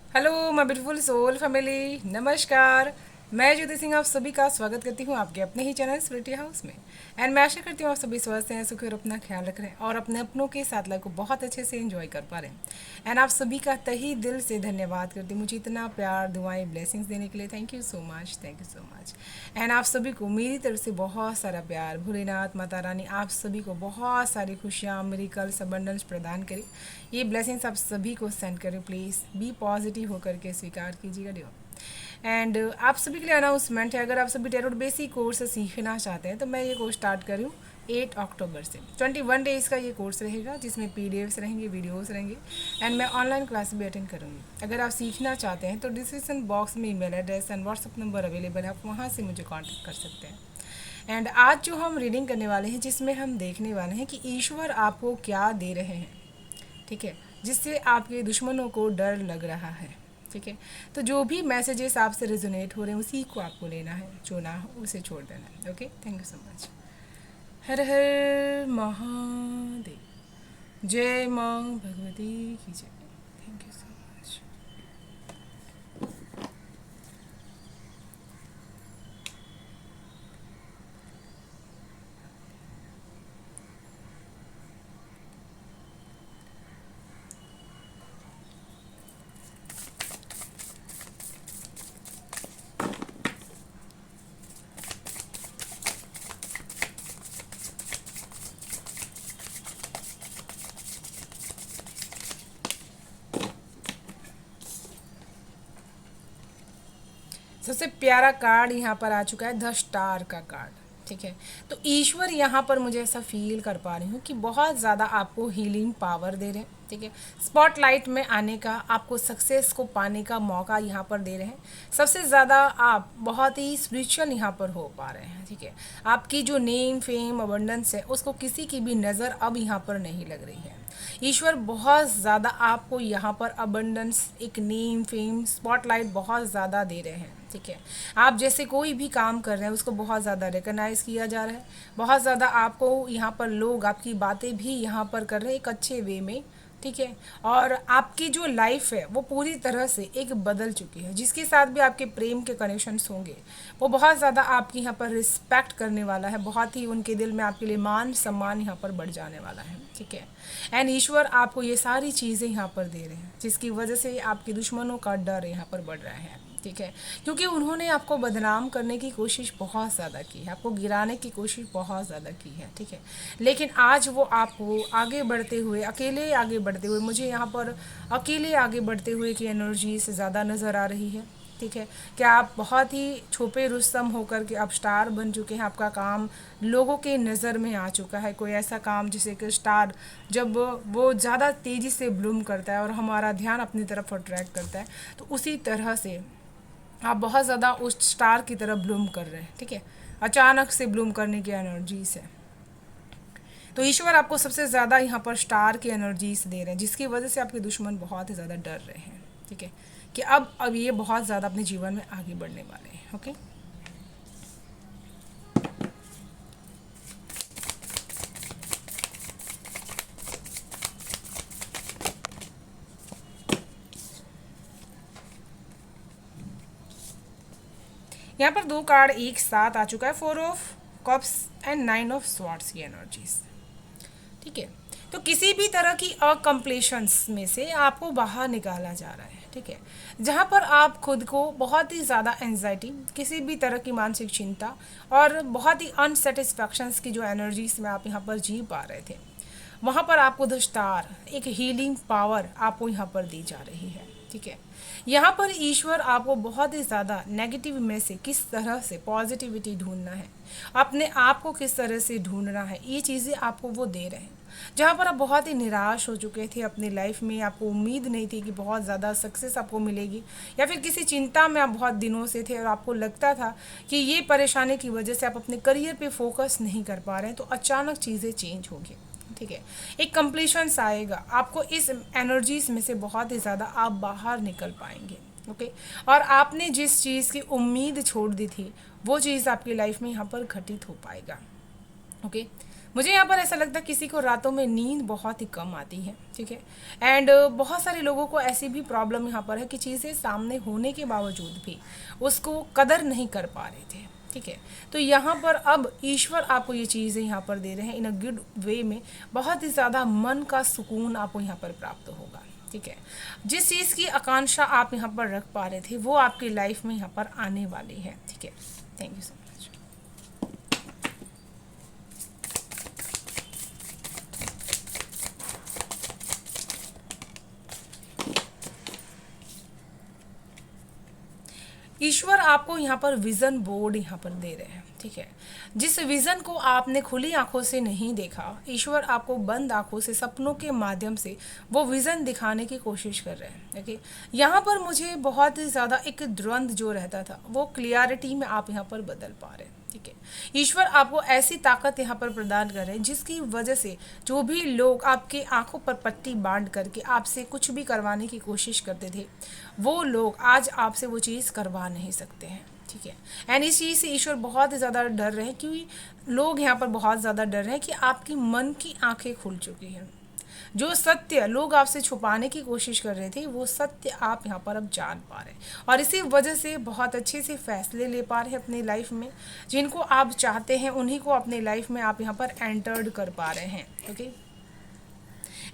Hello my beautiful soul family, नमस्कार। मैं ज्योति सिंह आप सभी का स्वागत करती हूँ आपके अपने ही चैनल स्पिरिटी हाउस में। एंड मैं आशा करती हूँ आप सभी स्वस्थ हैं, सुखी और अपना ख्याल रख रहे हैं और अपने अपनों के साथ लाइफ को बहुत अच्छे से एंजॉय कर पा रहे हैं। एंड आप सभी का तही दिल से धन्यवाद करती हूँ मुझे इतना प्यार, दुआएं, ब्लेसिंग्स देने के लिए। Thank you so much, thank you so much. And आप सभी को मेरी तरफ से बहुत सारा प्यार। भोलेनाथ माता रानी आप सभी को बहुत सारी खुशियाँ, मिरेकल्स, अबंडेंस प्रदान करें। ये ब्लेसिंग्स आप सभी को सेंड करें। प्लीज़ बी पॉजिटिव होकर के स्वीकार कीजिएगा डियो। एंड आप सभी के लिए अनाउंसमेंट है, अगर आप सभी टेरोट बेसिक कोर्स सीखना चाहते हैं तो मैं ये कोर्स स्टार्ट कर रही हूँ 8 अक्टूबर से। 21 डेज का ये कोर्स रहेगा जिसमें पीडीएफ्स रहेंगे, वीडियोस रहेंगे एंड मैं ऑनलाइन क्लास भी अटेंड करूँगी। अगर आप सीखना चाहते हैं तो डिस्क्रिप्शन बॉक्स में email address and WhatsApp number available है, आप वहाँ से मुझे कॉन्टैक्ट कर सकते हैं। एंड आज जो हम रीडिंग करने वाले हैं, जिसमें हम देखने वाले हैं कि ईश्वर आपको क्या दे रहे हैं, ठीक है, जिससे आपके दुश्मनों को डर लग रहा है। ठीक है, तो जो भी मैसेजेस आपसे रेजोनेट हो रहे हैं उसी को आपको लेना है, जो ना हो उसे छोड़ देना है। Okay, thank you so much. हर हर महादेव। जय माँ भगवती की जय। Thank you so much. सबसे प्यारा कार्ड यहाँ पर आ चुका है, द स्टार का कार्ड। ठीक है, तो ईश्वर यहाँ पर मुझे ऐसा फील कर पा रही हूँ कि बहुत ज़्यादा आपको हीलिंग पावर दे रहे हैं। ठीक है, स्पॉटलाइट में आने का, आपको सक्सेस को पाने का मौका यहाँ पर दे रहे हैं। सबसे ज़्यादा आप बहुत ही स्पिरिचुअल यहाँ पर हो पा रहे हैं। ठीक है, आपकी जो नेम, फेम, अबंडेंस है उसको किसी की भी नज़र अब यहाँ पर नहीं लग रही है। ईश्वर बहुत ज़्यादा आपको यहाँ पर अबंडेंस, एक नेम, फेम, स्पॉटलाइट बहुत ज़्यादा दे रहे हैं। ठीक है, आप जैसे कोई भी काम कर रहे हैं उसको बहुत ज़्यादा रिकग्नाइज़ किया जा रहा है। बहुत ज़्यादा आपको यहाँ पर लोग आपकी बातें भी यहाँ पर कर रहे हैं एक अच्छे वे में। ठीक है, और आपकी जो लाइफ है वो पूरी तरह से एक बदल चुकी है। जिसके साथ भी आपके प्रेम के कनेक्शंस होंगे वो बहुत ज़्यादा आपकी यहाँ पर रिस्पेक्ट करने वाला है, बहुत ही उनके दिल में आपके लिए मान सम्मान यहाँ पर बढ़ जाने वाला है। ठीक है, एंड ईश्वर आपको ये सारी चीज़ें यहाँ पर दे रहे हैं जिसकी वजह से आपके दुश्मनों का डर यहाँ पर बढ़ रहा है। ठीक है, क्योंकि उन्होंने आपको बदनाम करने की कोशिश बहुत ज़्यादा की है, आपको गिराने की कोशिश बहुत ज़्यादा की है। ठीक है, लेकिन आज वो आपको आगे बढ़ते हुए, अकेले आगे बढ़ते हुए, मुझे यहाँ पर अकेले आगे बढ़ते हुए की एनर्जी से ज़्यादा नज़र आ रही है। ठीक है, क्या आप बहुत ही छुपे रुस्तम होकर के आप स्टार बन चुके हैं। आपका काम लोगों के नज़र में आ चुका है। कोई ऐसा काम जिसे कि स्टार जब वो ज़्यादा तेज़ी से ब्लूम करता है और हमारा ध्यान अपनी तरफ अट्रैक्ट करता है, तो उसी तरह से आप बहुत ज़्यादा उस स्टार की तरह ब्लूम कर रहे हैं। ठीक है, अचानक से ब्लूम करने की एनर्जीज है। तो ईश्वर आपको सबसे ज़्यादा यहाँ पर स्टार की एनर्जीज दे रहे हैं जिसकी वजह से आपके दुश्मन बहुत ही ज़्यादा डर रहे हैं। ठीक है, कि अब ये बहुत ज़्यादा अपने जीवन में आगे बढ़ने वाले हैं। ओके, यहाँ पर दो कार्ड एक साथ आ चुका है, 4 of cups and 9 of swords की एनर्जीज। ठीक है, तो किसी भी तरह की अकम्प्लीशंस में से आपको बाहर निकाला जा रहा है। ठीक है, जहाँ पर आप खुद को बहुत ही ज़्यादा एंजाइटी, किसी भी तरह की मानसिक चिंता और बहुत ही अनसेटिस्फैक्शंस की जो एनर्जीज में आप यहाँ पर जी पा रहे थे, वहाँ पर आपको द स्टार, एक हीलिंग पावर आपको यहाँ पर दी जा रही है। ठीक है, यहाँ पर ईश्वर आपको बहुत ही ज़्यादा नेगेटिव में से किस तरह से पॉजिटिविटी ढूंढना है, अपने आप को किस तरह से ढूंढना है, ये चीज़ें आपको वो दे रहे हैं। जहाँ पर आप बहुत ही निराश हो चुके थे अपनी लाइफ में, आपको उम्मीद नहीं थी कि बहुत ज़्यादा सक्सेस आपको मिलेगी, या फिर किसी चिंता में आप बहुत दिनों से थे और आपको लगता था कि ये परेशानी की वजह से आप अपने करियर पे फोकस नहीं कर पा रहे हैं, तो अचानक चीज़ें चेंज होगी। ठीक है, एक कंप्लीशंस आएगा, आपको इस एनर्जीज में से बहुत ही ज़्यादा आप बाहर निकल पाएंगे। ओके, और आपने जिस चीज़ की उम्मीद छोड़ दी थी वो चीज़ आपकी लाइफ में यहाँ पर घटित हो पाएगा। ओके, मुझे यहाँ पर ऐसा लगता है किसी को रातों में नींद बहुत ही कम आती है, ठीक है। एंड बहुत सारे लोगों को ऐसी भी प्रॉब्लम यहाँ पर है कि चीज़ें सामने होने के बावजूद भी उसको कदर नहीं कर पा रहे थे, ठीक है। तो यहाँ पर अब ईश्वर आपको ये चीज़ें यहाँ पर दे रहे हैं इन अ गुड वे में, बहुत ही ज़्यादा मन का सुकून आपको यहाँ पर प्राप्त होगा, ठीक है। जिस चीज़ की आकांक्षा आप यहाँ पर रख पा रहे थे वो आपकी लाइफ में यहाँ पर आने वाली है, ठीक है। Thank you so much. ईश्वर आपको यहाँ पर विज़न बोर्ड यहाँ पर दे रहे हैं, ठीक है। जिस विज़न को आपने खुली आंखों से नहीं देखा, ईश्वर आपको बंद आंखों से सपनों के माध्यम से वो विज़न दिखाने की कोशिश कर रहे हैं, ओके। यहाँ पर मुझे बहुत ही ज़्यादा एक द्वंद्व जो रहता था वो क्लियरिटी में आप यहाँ पर बदल पा रहे हैं, ठीक है। ईश्वर आपको ऐसी ताकत यहाँ पर प्रदान कर रहे हैं जिसकी वजह से जो भी लोग आपके आंखों पर पट्टी बांध करके आपसे कुछ भी करवाने की कोशिश करते थे, वो लोग आज आपसे वो चीज़ करवा नहीं सकते हैं, ठीक है। एंड इस चीज़ से ईश्वर बहुत ही ज़्यादा डर रहे हैं, क्योंकि लोग यहाँ पर बहुत ज़्यादा डर रहे हैं कि आपकी मन की आंखें खुल चुकी हैं। जो सत्य लोग आपसे छुपाने की कोशिश कर रहे थे वो सत्य आप यहाँ पर अब जान पा रहे हैं, और इसी वजह से बहुत अच्छे से फैसले ले पा रहे हैं अपनी लाइफ में। जिनको आप चाहते हैं उन्हीं को अपने लाइफ में आप यहाँ पर एंटर्ड कर पा रहे हैं, ओके।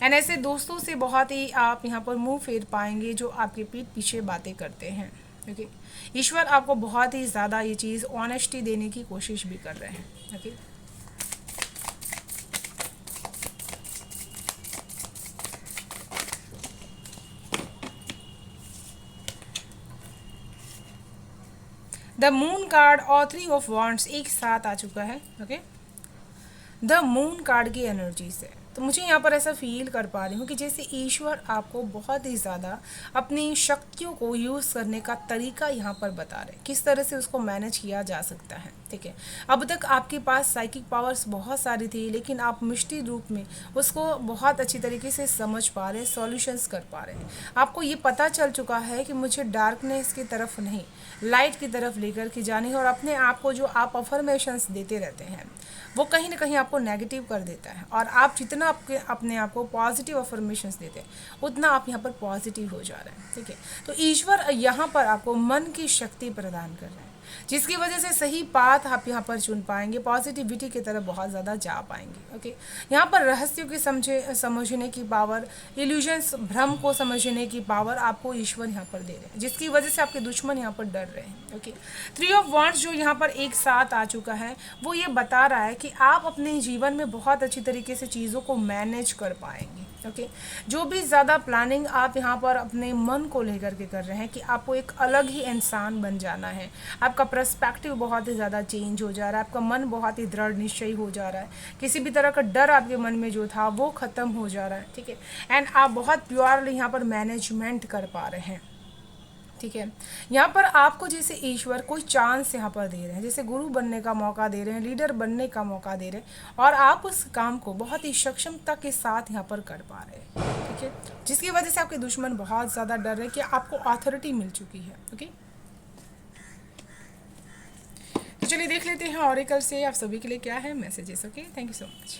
एंड ऐसे दोस्तों से बहुत ही आप यहाँ पर मुंह फेर पाएंगे जो आपके पीठ पीछे बातें करते हैं, ओके। ईश्वर आपको बहुत ही ज़्यादा ये चीज़ ऑनेस्टी देने की कोशिश भी कर रहे हैं, ओके। द मून कार्ड और 3 ऑफ वॉन्ड्स एक साथ आ चुका है, ओके। द मून कार्ड की एनर्जी से तो मुझे यहाँ पर ऐसा फील कर पा रही हूँ कि जैसे ईश्वर आपको बहुत ही ज़्यादा अपनी शक्तियों को यूज़ करने का तरीका यहाँ पर बता रहे हैं, किस तरह से उसको मैनेज किया जा सकता है, ठीक है। अब तक आपके पास साइकिक पावर्स बहुत सारी थी, लेकिन आप मिष्टी रूप में उसको बहुत अच्छी तरीके से समझ पा रहे हैं, सॉल्यूशंस कर पा रहे हैं। आपको ये पता चल चुका है कि मुझे डार्कनेस की तरफ नहीं, लाइट की तरफ लेकर के जानी है, और अपने आप को जो आप अफर्मेशंस देते रहते हैं वो कहीं ना कहीं आपको नेगेटिव कर देता है, और आप जितना अपने आप को पॉजिटिव अफर्मेशंस देते हैं उतना आप यहाँ पर पॉजिटिव हो जा रहे हैं, ठीक है। तो ईश्वर यहाँ पर आपको मन की शक्ति प्रदान कर रहे हैं, जिसकी वजह से सही पाथ आप यहाँ पर चुन पाएंगे, पॉजिटिविटी की तरफ बहुत ज़्यादा जा पाएंगे, ओके। यहाँ पर रहस्यों की समझने की पावर, इल्यूजन्स भ्रम को समझने की पावर आपको ईश्वर यहाँ पर दे रहे हैं, जिसकी वजह से आपके दुश्मन यहाँ पर डर रहे हैं, ओके। 3 ऑफ वॉन्ड्स जो यहाँ पर एक साथ आ चुका है वो ये बता रहा है कि आप अपने जीवन में बहुत अच्छी तरीके से चीज़ों को मैनेज कर पाएंगे, ओके। जो भी ज़्यादा प्लानिंग आप यहाँ पर अपने मन को लेकर के कर रहे हैं कि आपको एक अलग ही इंसान बन जाना है, आपका पर्सपेक्टिव बहुत ही ज़्यादा चेंज हो जा रहा है, आपका मन बहुत ही दृढ़ निश्चयी हो जा रहा है, किसी भी तरह का डर आपके मन में जो था वो ख़त्म हो जा रहा है, ठीक है। एंड आप बहुत प्योरली यहाँ पर मैनेजमेंट कर पा रहे हैं, ठीक है। यहाँ पर आपको जैसे ईश्वर कोई चांस यहाँ पर दे रहे हैं, जैसे गुरु बनने का मौका दे रहे हैं, लीडर बनने का मौका दे रहे हैं, और आप उस काम को बहुत ही सक्षमता के साथ यहाँ पर कर पा रहे हैं, ठीक है। जिसकी वजह से आपके दुश्मन बहुत ज़्यादा डर रहे हैं कि आपको अथॉरिटी मिल चुकी है, ओके। तो चलिए देख लेते हैं ऑरेकल से आप सभी के लिए क्या है messages, okay. Thank you so much.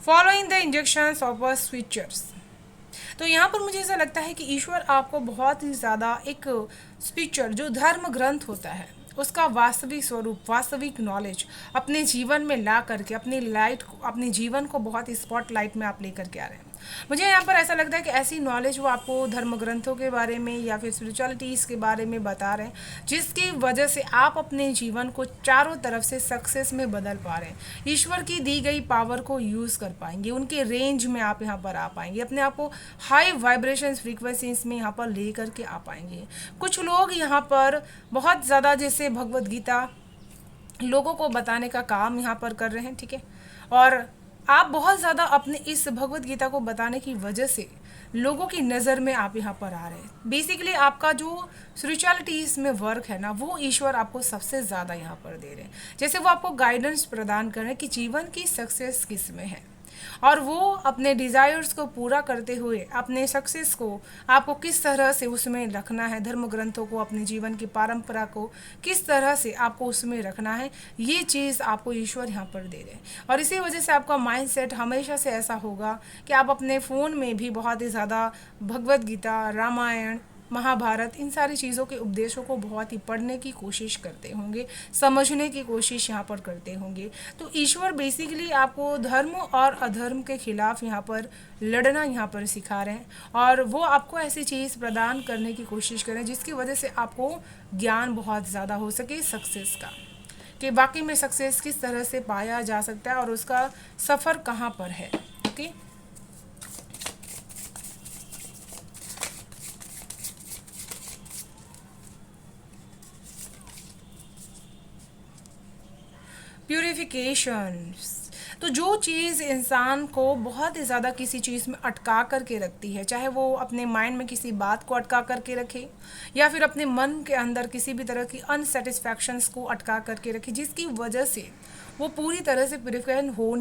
Following the injections of a switchers. तो यहाँ पर मुझे ऐसा लगता है कि ईश्वर आपको बहुत ही ज़्यादा एक स्पिरिचुअल जो धर्म ग्रंथ होता है उसका वास्तविक स्वरूप, वास्तविक नॉलेज अपने जीवन में ला करके अपनी लाइट को, अपने जीवन को बहुत ही स्पॉटलाइट में आप लेकर के आ रहे हैं। मुझे यहाँ पर ऐसा लगता है कि ऐसी नॉलेज वो आपको धर्म ग्रंथों के बारे में या फिर स्पिरिचुअलिटीज़ के बारे में बता रहे हैं, जिसकी वजह से आप अपने जीवन को चारों तरफ से सक्सेस में बदल पा रहे हैं। ईश्वर की दी गई पावर को यूज़ कर पाएंगे, उनके रेंज में आप यहाँ पर आ पाएंगे, अपने आप को हाई वाइब्रेशन फ्रीक्वेंसीज में यहाँ पर ले करके आ पाएंगे। कुछ लोग यहाँ पर बहुत ज़्यादा जैसे भगवद गीता लोगों को बताने का काम यहाँ पर कर रहे हैं, ठीक है। और आप बहुत ज़्यादा अपने इस भगवत गीता को बताने की वजह से लोगों की नज़र में आप यहाँ पर आ रहे हैं। बेसिकली आपका जो स्पिरिचुअलिटी इसमें वर्क है ना, वो ईश्वर आपको सबसे ज़्यादा यहाँ पर दे रहे हैं। जैसे वो आपको गाइडेंस प्रदान कर रहे हैं कि जीवन की सक्सेस किस में है, और वो अपने डिज़ायर्स को पूरा करते हुए अपने सक्सेस को आपको किस तरह से उसमें रखना है, धर्म ग्रंथों को, अपने जीवन की परंपरा को किस तरह से आपको उसमें रखना है, ये चीज़ आपको ईश्वर यहाँ पर दे रहे हैं। और इसी वजह से आपका माइंड सेट हमेशा से ऐसा होगा कि आप अपने फ़ोन में भी बहुत ही ज़्यादा भगवत गीता, रामायण, महाभारत, इन सारी चीज़ों के उपदेशों को बहुत ही पढ़ने की कोशिश करते होंगे, समझने की कोशिश यहाँ पर करते होंगे। तो ईश्वर बेसिकली आपको धर्म और अधर्म के खिलाफ यहाँ पर लड़ना यहाँ पर सिखा रहे हैं, और वो आपको ऐसी चीज़ प्रदान करने की कोशिश करें जिसकी वजह से आपको ज्ञान बहुत ज़्यादा हो सके सक्सेस का, कि वाकई में सक्सेस किस तरह से पाया जा सकता है और उसका सफ़र कहाँ पर है। Okay, purification. तो जो चीज़ इंसान को बहुत ही ज़्यादा किसी चीज़ में अटका करके रखती है, चाहे वो अपने माइंड में किसी बात को अटका करके रखे या फिर अपने मन के अंदर किसी भी तरह की अनसेटिस्फैक्शंस को अटका करके रखे, जिसकी वजह से वो पूरी तरह से प्यूरिफाइड हो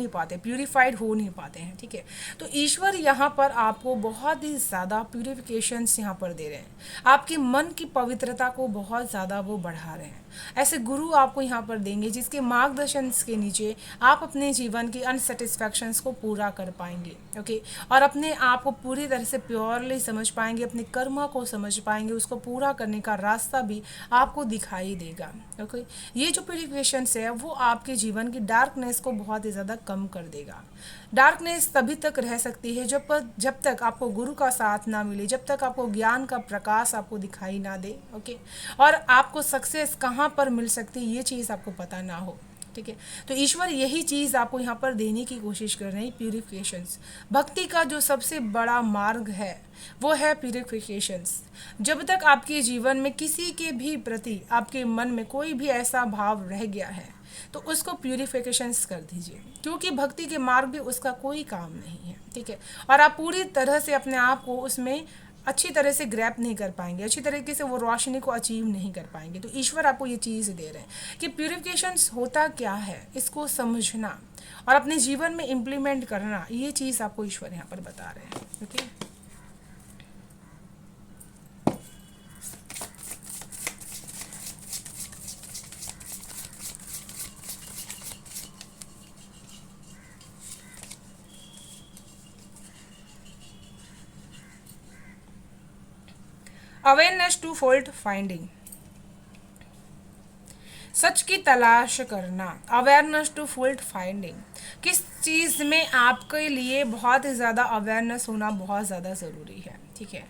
नहीं पाते हैं, ठीक है। तो ईश्वर यहाँ पर आपको बहुत ही ज़्यादा प्यूरिफिकेशंस यहाँ पर दे रहे हैं, आपके मन की पवित्रता को बहुत ज़्यादा वो बढ़ा रहे हैं। ऐसे गुरु आपको यहाँ पर देंगे जिसके मार्गदर्शन के नीचे आप अपने जीवन की अनसेटिस्फैक्शंस को पूरा कर पाएंगे, ओके। और अपने आप को पूरी तरह से प्योरली समझ पाएंगे, अपने कर्म को समझ पाएंगे, उसको पूरा करने का रास्ता भी आपको दिखाई देगा, ओके। ये जो प्यूरिफिकेशंस है वो आपके जीवन की डार्कनेस को बहुत ही ज़्यादा कम कर देगा। डार्कनेस तभी तक रह सकती है जब तक आपको गुरु का साथ ना मिले, जब तक आपको ज्ञान का प्रकाश आपको दिखाई ना दे, ओके। और आपको सक्सेस कहाँ पर मिल सकती है ये चीज़ आपको पता ना हो, ठीक है। तो ईश्वर यही चीज़ आपको यहाँ पर देने की कोशिश कर रहे हैं, प्यूरिफिकेशंस। भक्ति का जो सबसे बड़ा मार्ग है वो है प्यूरिफिकेशंस। जब तक आपके जीवन में किसी के भी प्रति आपके मन में कोई भी ऐसा भाव रह गया है तो उसको प्यूरिफिकेशंस कर दीजिए, क्योंकि भक्ति के मार्ग भी उसका कोई काम नहीं है, ठीक है। और आप पूरी तरह से अपने आप को उसमें अच्छी तरह से ग्रैप नहीं कर पाएंगे, अच्छी तरीके से वो रोशनी को अचीव नहीं कर पाएंगे। तो ईश्वर आपको ये चीज़ दे रहे हैं कि प्यूरिफिकेशंस होता क्या है, इसको समझना और अपने जीवन में इम्प्लीमेंट करना, ये चीज़ आपको ईश्वर यहाँ पर बता रहे हैं, okay. Awareness to fault finding, सच की तलाश करना। अवेयरनेस टू फॉल्ट फाइंडिंग, किस चीज़ में आपके लिए बहुत ही ज़्यादा अवेयरनेस होना बहुत ज़्यादा ज़रूरी है, ठीक है।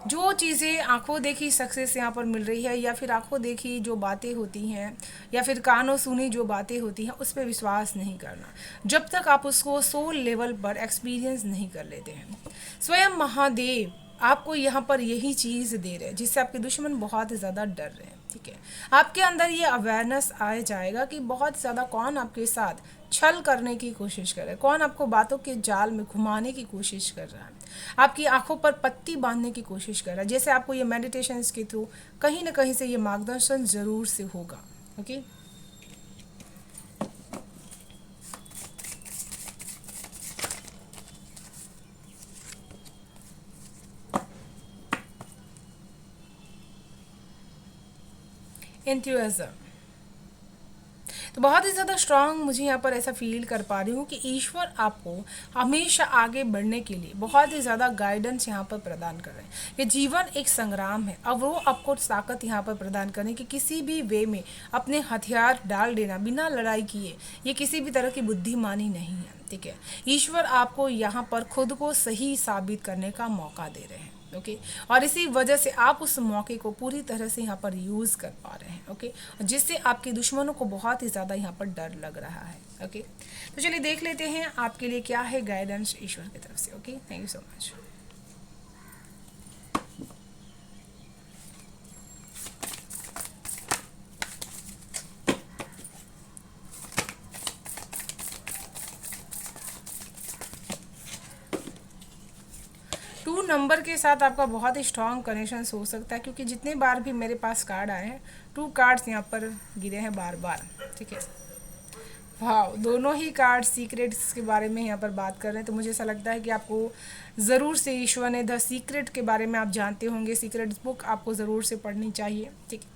जो चीज़ें आंखों देखी सक्सेस यहाँ पर मिल रही है, या फिर आंखों देखी जो बातें होती हैं, या फिर कानों सुनी जो बातें होती हैं, उस पर विश्वास नहीं करना जब तक आप उसको सोल लेवल पर एक्सपीरियंस नहीं कर लेते हैं। स्वयं महादेव आपको यहाँ पर यही चीज़ दे रहे हैं जिससे आपके दुश्मन बहुत ज़्यादा डर रहे हैं, ठीक है। आपके अंदर ये अवेयरनेस आ जाएगा कि बहुत ज़्यादा कौन आपके साथ छल करने की कोशिश कर रहा है, कौन आपको बातों के जाल में घुमाने की कोशिश कर रहा है, आपकी आंखों पर पट्टी बांधने की कोशिश कर रहा है। जैसे आपको ये मेडिटेशन के थ्रू कहीं ना कहीं से ये मार्गदर्शन ज़रूर से होगा, ओके। एंथुसियाज्म, तो बहुत ही ज़्यादा स्ट्रांग मुझे यहाँ पर ऐसा फील कर पा रही हूँ कि ईश्वर आपको हमेशा आगे बढ़ने के लिए बहुत ही ज़्यादा गाइडेंस यहाँ पर प्रदान कर रहे हैं। ये जीवन एक संग्राम है, अब वो आपको ताकत यहाँ पर प्रदान करें कि किसी भी वे में अपने हथियार डाल देना बिना लड़ाई किए, ये किसी भी तरह की बुद्धिमानी नहीं है, ठीक है। ईश्वर आपको यहाँ पर खुद को सही साबित करने का मौका दे रहे हैं, ओके। और इसी वजह से आप उस मौके को पूरी तरह से यहाँ पर यूज़ कर पा रहे हैं, ओके। जिससे आपके दुश्मनों को बहुत ही ज़्यादा यहाँ पर डर लग रहा है, ओके। तो चलिए देख लेते हैं आपके लिए क्या है गाइडेंस ईश्वर की तरफ से, okay. Thank you so much. Number के साथ आपका बहुत ही स्ट्रॉन्ग कनेक्शन हो सकता है, क्योंकि जितने बार भी मेरे पास कार्ड आए हैं 2 कार्ड्स यहाँ पर गिरे हैं बार बार। ठीक है, वाह, दोनों ही कार्ड सीक्रेट्स के बारे में यहाँ पर बात कर रहे हैं। तो मुझे ऐसा लगता है कि आपको ज़रूर से ईश्वर ने द सीक्रेट के बारे में आप जानते होंगे, सीक्रेट्स बुक आपको ज़रूर से पढ़नी चाहिए। ठीक है,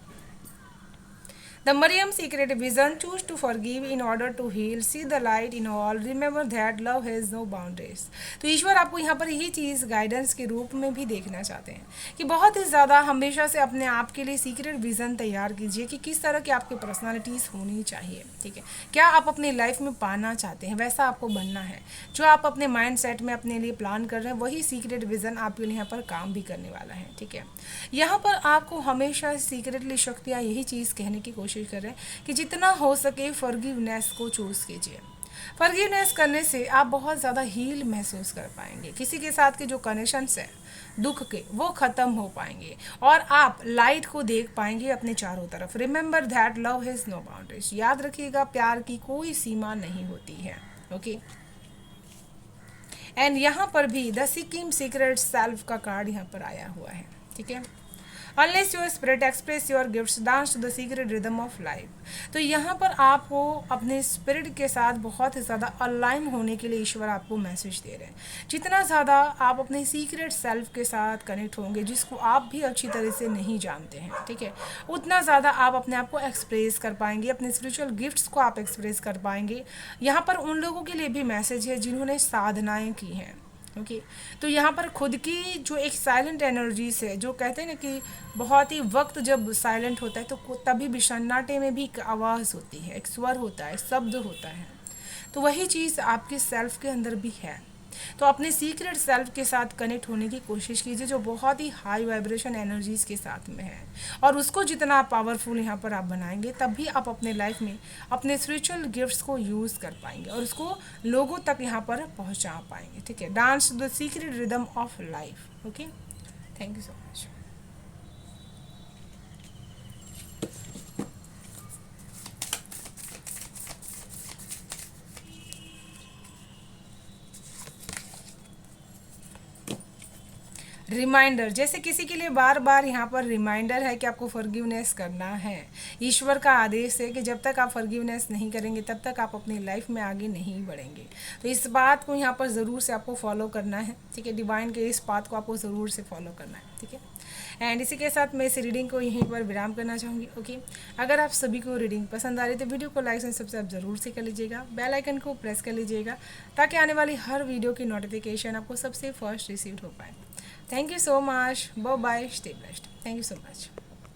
The Mariam secret vision: choose to forgive in order to heal, see the light in all, remember that love has no boundaries। तो ईश्वर आपको यहाँ पर यही चीज़ गाइडेंस के रूप में भी देखना चाहते हैं कि बहुत ही ज़्यादा हमेशा से अपने आप के लिए सीक्रेट विज़न तैयार कीजिए कि किस तरह की आपकी पर्सनालिटीज़ होनी चाहिए। ठीक है, क्या आप अपनी लाइफ में पाना चाहते हैं, वैसा आपको बनना है। जो आप अपने माइंड सेट में अपने लिए प्लान कर रहे हैं वही सीक्रेट विज़न आपके लिए यहाँ पर काम भी करने वाला है। ठीक है, यहाँ पर आपको हमेशा सीक्रेटली शक्तियाँ यही चीज़ कहने की कोशिश कर रहे हैं कि जितना हो सके फॉरगिवनेस को चूज़ कीजिए। फॉरगिवनेस करने से आप बहुत ज़्यादा हील महसूस कर पाएंगे, किसी के साथ के जो कनेक्शंस है दुख के वो ख़त्म हो पाएंगे और आप लाइट को देख पाएंगे अपने चारों तरफ। Remember that love has no boundaries, याद रखिएगा प्यार की कोई सीमा नहीं होती है। ओके, एंड यहाँ पर भी द सिक्किम सीक्रेट सेल्फ का कार्ड यहाँ पर आया हुआ है। ठीक है, unless your spirit express your gifts dance to the secret rhythm of life. तो यहाँ पर आपको अपने स्पिरिट के साथ बहुत ही ज़्यादा अलाइन होने के लिए ईश्वर आपको मैसेज दे रहे हैं। जितना ज़्यादा आप अपने सीक्रेट सेल्फ के साथ कनेक्ट होंगे, जिसको आप भी अच्छी तरह से नहीं जानते हैं, ठीक है, उतना ज़्यादा आप अपने आप को एक्सप्रेस कर पाएंगे, अपने स्पिरिचुअल गिफ्ट्स को आप एक्सप्रेस कर पाएंगे। यहाँ पर उन लोगों के लिए भी मैसेज है जिन्होंने साधनाएँ की हैं। ओके, तो यहाँ पर खुद की जो एक साइलेंट एनर्जीज है, जो कहते हैं ना कि बहुत ही वक्त जब साइलेंट होता है तो तभी भी सन्नाटे में भी एक आवाज़ होती है, एक स्वर होता है, शब्द होता है। तो वही चीज़ आपके सेल्फ के अंदर भी है। तो अपने सीक्रेट सेल्फ के साथ कनेक्ट होने की कोशिश कीजिए, जो बहुत ही हाई वाइब्रेशन एनर्जीज़ के साथ में है, और उसको जितना आप पावरफुल यहाँ पर आप बनाएंगे तभी आप अपने लाइफ में अपने स्पिरिचुअल गिफ्ट्स को यूज़ कर पाएंगे और उसको लोगों तक यहाँ पर पहुँचा पाएंगे। ठीक है, dance the secret rhythm of life. Okay, thank you so much. Reminder, जैसे किसी के लिए बार बार यहाँ पर रिमाइंडर है कि आपको फॉरगिवनेस करना है। ईश्वर का आदेश है कि जब तक आप फॉरगिवनेस नहीं करेंगे तब तक आप अपनी लाइफ में आगे नहीं बढ़ेंगे। तो इस बात को यहाँ पर ज़रूर से आपको फॉलो करना है। ठीक है, डिवाइन के इस बात को आपको ज़रूर से फॉलो करना है। ठीक है, एंड इसी के साथ मैं इस रीडिंग को यहीं पर विराम करना चाहूँगी। ओके, अगर आप सभी को रीडिंग पसंद आ रही है तो वीडियो को लाइक एंड सब्सक्राइब ज़रूर से कर लीजिएगा, बेल आइकन को प्रेस कर लीजिएगा ताकि आने वाली हर वीडियो की नोटिफिकेशन आपको सबसे फर्स्ट रिसीव हो पाए। Thank you so much. Bye bye. Stay blessed. Thank you so much.